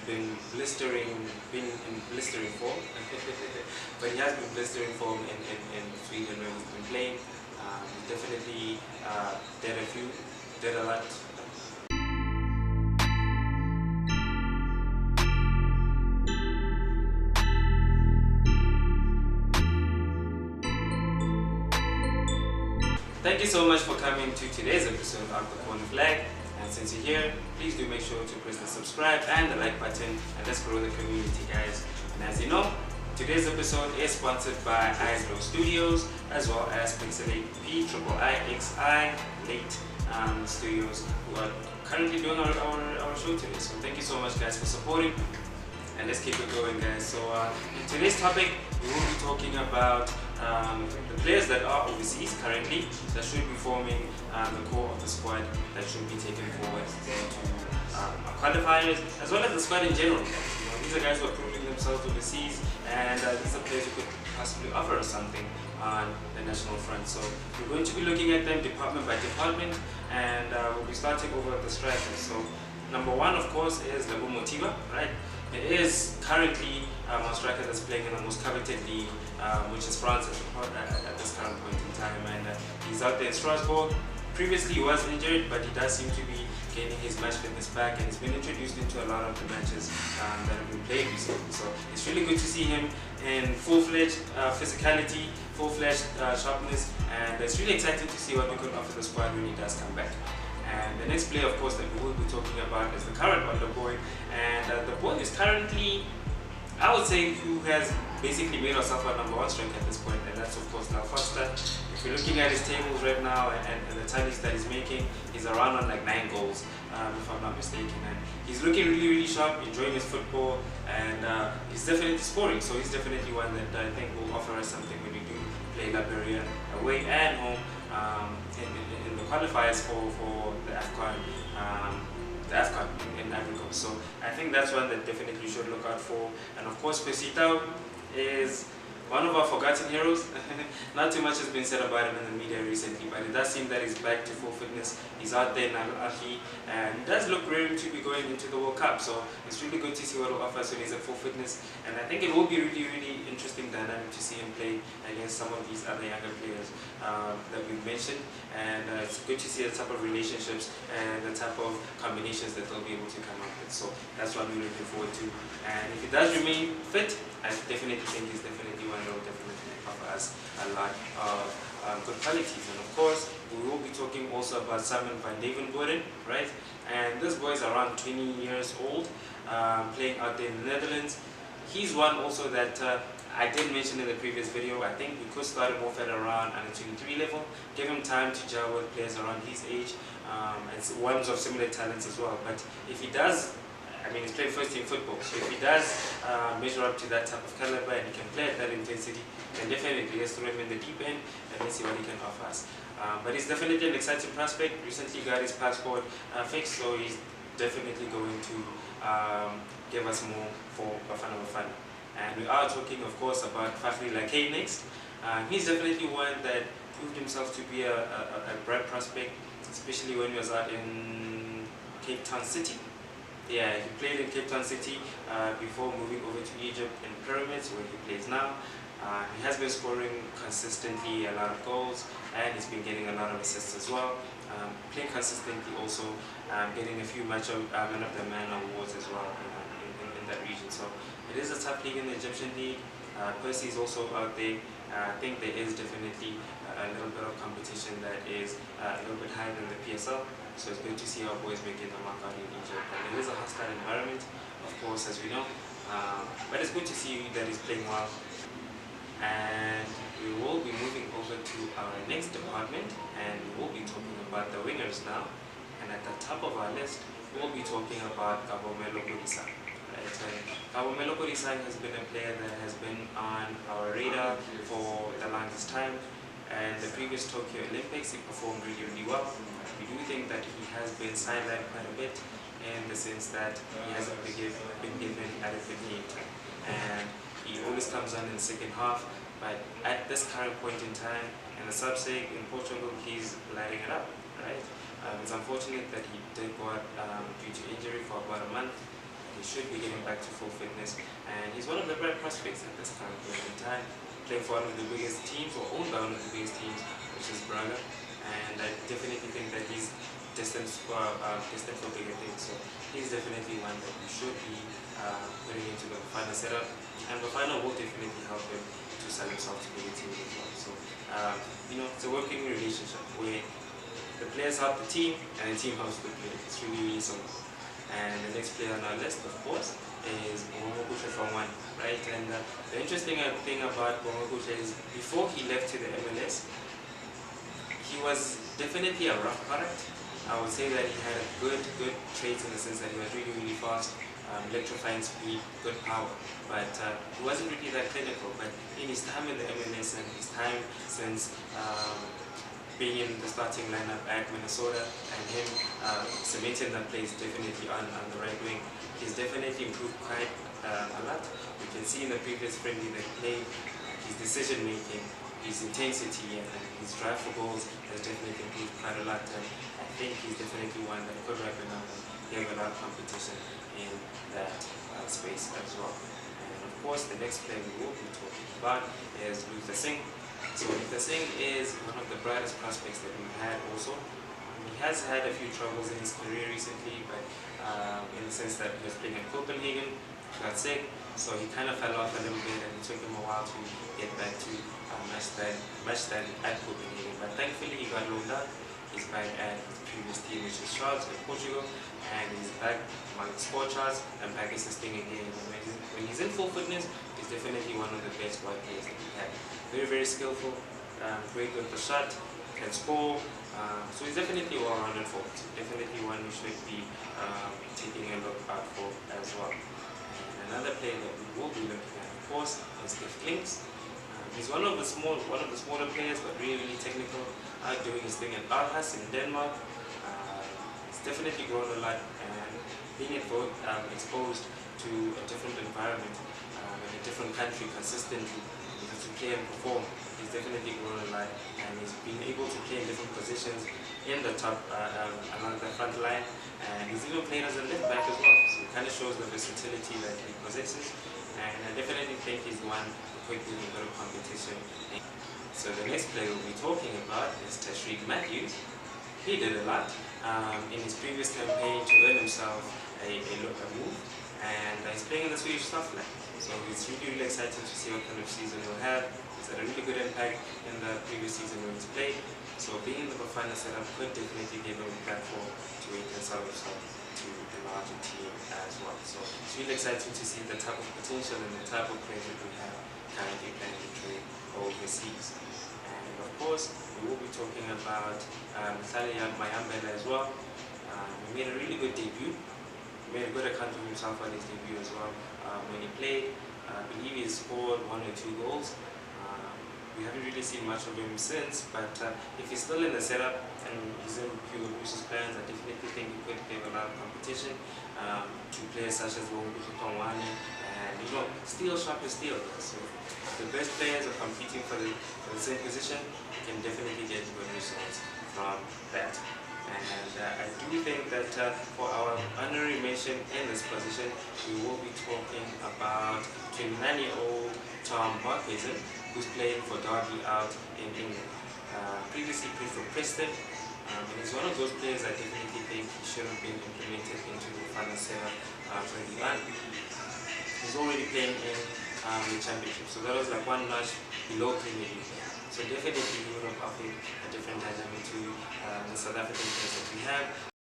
been in blistering form. But he has been blistering form in Sweden where he's been playing. He's definitely did a lot. Thank you so much for coming to today's episode of The Corner Flag. And since you're here, please do make sure to press the subscribe and the like button, and let's grow the community, guys. And as you know, today's episode is sponsored by iSlow Studios as well as Pixelate PIIXI Late Studios, who are currently doing our show today. So thank you so much, guys, for supporting. And let's keep it going, guys. So in today's topic, we will be talking about the players that are overseas currently that should be forming the core of the squad that should be taken forward to our qualifiers, as well as the squad in general. These are guys who are proving themselves overseas, and these are players who could possibly offer us something on the national front. So we're going to be looking at them department by department, and we'll be starting over at the strikers. So number one, of course, is Lebo Motiba, right? It is currently a striker that's playing in the most coveted league, which is France at this current point in time, and he's out there in Strasbourg. Previously he was injured, but he does seem to be gaining his match fitness back, and he's been introduced into a lot of the matches that have been played recently. So it's really good to see him in full-fledged physicality, full-fledged sharpness, and it's really exciting to see what we can offer the squad when he does come back. And the next player, of course, that we will be talking about is the current Wonder Boy, and the boy is currently, I would say, who has basically made himself our number one striker at this point, and that's of course Lyle Foster. If you're looking at his tables right now and the tallies that he's making, he's around on like 9 goals, if I'm not mistaken, and he's looking really sharp, enjoying his football, and he's definitely scoring. So he's definitely one that I think will offer us something when we do play Liberia away and home in the qualifiers for the AFCON. In Ivory Coast. So I think that's one that definitely you should look out for. And of course, Pesita is one of our forgotten heroes. Not too much has been said about him in the media recently, but it does seem that he's back to full fitness. He's out there in Al-Ahli, and he does look ready to be going into the World Cup. So it's really good to see what he'll offer when he's at full fitness. And I think it will be really interesting dynamic to see him play against some of these other younger players that we've mentioned. And it's good to see the type of relationships and the type of combinations that they'll be able to come up with. So that's what we're looking forward to. And if he does remain fit, I definitely think he's definitely one that will definitely offer us a lot of good qualities. And of course, we will be talking also about Simon van Devenborden, right? And this boy is around 20 years old, playing out there in the Netherlands. He's one also that I did mention in the previous video. I think we could start him off at around under 23 level, give him time to gel with players around his age, and ones of similar talents as well. But if he does, I mean, he's playing first team football, so if he does measure up to that type of caliber and he can play at that intensity, then definitely let's throw him in the deep end and let's see what he can offer us. But he's definitely an exciting prospect. Recently got his passport fixed, so he's definitely going to give us more for Bafana Bafana. And we are talking, of course, about Fakhri Lakay next. He's definitely one that proved himself to be a bright prospect, especially when he was out in Cape Town City. Yeah, he played in Cape Town City before moving over to Egypt in Pyramids, where he plays now. He has been scoring consistently a lot of goals, and he's been getting a lot of assists as well. Playing consistently also, getting a few Man of the Man awards as well in that region. So it is a tough league in the Egyptian league. Percy is also out there. I think there is definitely a little bit of competition that is a little bit higher than the PSL. So it's good to see our boys making the mark out in Egypt. And it is a hostile environment, of course, as we know. But it's good to see that he's playing well. And we will be moving over to our next department, and we will be talking about the wingers now. And at the top of our list, we'll be talking about Kodisang. Kodisang has been a player that has been on our radar for the longest time, and the previous Tokyo Olympics he performed really well. We do think that he has been sidelined quite a bit in the sense that he hasn't been given adequate game time, and he always comes on in the second half. But at this current point in time, in the sub-seg in Portugal, he's lighting it up, right? It's unfortunate that he did go out due to injury for about a month. he should be getting back to full fitness, and he's one of the bright prospects at this current point in time, playing for one of the biggest teams, or owned by one of the biggest teams, which is Braga, and I definitely think that he's destined for bigger things. So he's definitely one that we should be putting into the Bafana setup, and Bafana will definitely help him to sell himself to bigger teams as well. So it's a working relationship where the players help the team and the team helps the players. It's really, really simple. And the next player on our list, of course, is Njabulo from one, right? And the interesting thing about Njabulo is before he left to the MLS, he was definitely a rough product. I would say that he had a good traits in the sense that he was really, really fast, electrifying speed, good power, but he wasn't really that clinical. But in his time in the MLS and his time since being in the starting lineup at Minnesota, and him cementing that place definitely on the right wing, he's definitely improved quite a lot. You can see in the previous friendly that he played, his decision making, his intensity, and his drive for goals has definitely improved quite a lot. And I think he's definitely one that could wrap it up and give a lot of competition in that space as well. And of course, the next player we will be talking about is Kodisang. So Kodisang is one of the brightest prospects that we've had also. He has had a few troubles in his career recently, but in the sense that he was playing at Copenhagen, got sick, so he kind of fell off a little bit, and it took him a while to get back to match stand at Copenhagen. But thankfully he got loaned out. He's back at his previous team, which is Charles in Portugal, and he's back among the score charts and back assisting again. When he's in full fitness, he's definitely one of the best wide players that we have. Very, very skillful, great with the shot, can score. So he's definitely well-rounded forward. Definitely one we should be taking a look out for as well. And another player that we will be looking at, of course, is Kodisang. He's one of the smaller players, but really, really technical. Doing his thing at Aarhus in Denmark. He's definitely grown a lot, and being exposed to a different environment in a different country consistently, to play and perform, he's definitely grown a lot, and he's been able to play in different positions in the top along the front line, and he's even played as a left back as well. So it kind of shows the versatility that he possesses, and I definitely think he's one who could be in a bit of competition. So the next player we'll be talking about is Tashreeq Matthews. He did a lot in his previous campaign to earn himself a move, and he's playing in the Swedish Softlab. So it's really, really exciting to see what kind of season he'll have. He's had a really good impact in the previous season when he's played. So being in the Bafana setup could definitely give him a platform to where he can sell himself to the larger team as well. So it's really exciting to see the type of potential and the type of players that we have currently playing the trade overseas. And of course, we will be talking about Mayambela as well. He made a really good debut. He made a good account of himself on his debut as well. When he played, I believe he scored 1 or 2 goals. We haven't really seen much of him since, but if he's still in the setup and he's in Hugo Bruce's plans, I definitely think he could give a lot of competition to players such as Njabulo and steel sharp as steel. So if the best players are competing for the same position, you can definitely get good results from that. And I do think that for our honorary mention in this position, we will be talking about 29-year-old Tom Barkhuizen, who's playing for Derby out in England. Previously played for Preston, and he's one of those players I definitely think he should have been implemented into the final setup early on. He's already playing in the Championship, so that was like one notch below Premier League. So definitely he would have offered a different dynamic to the South African players that we have.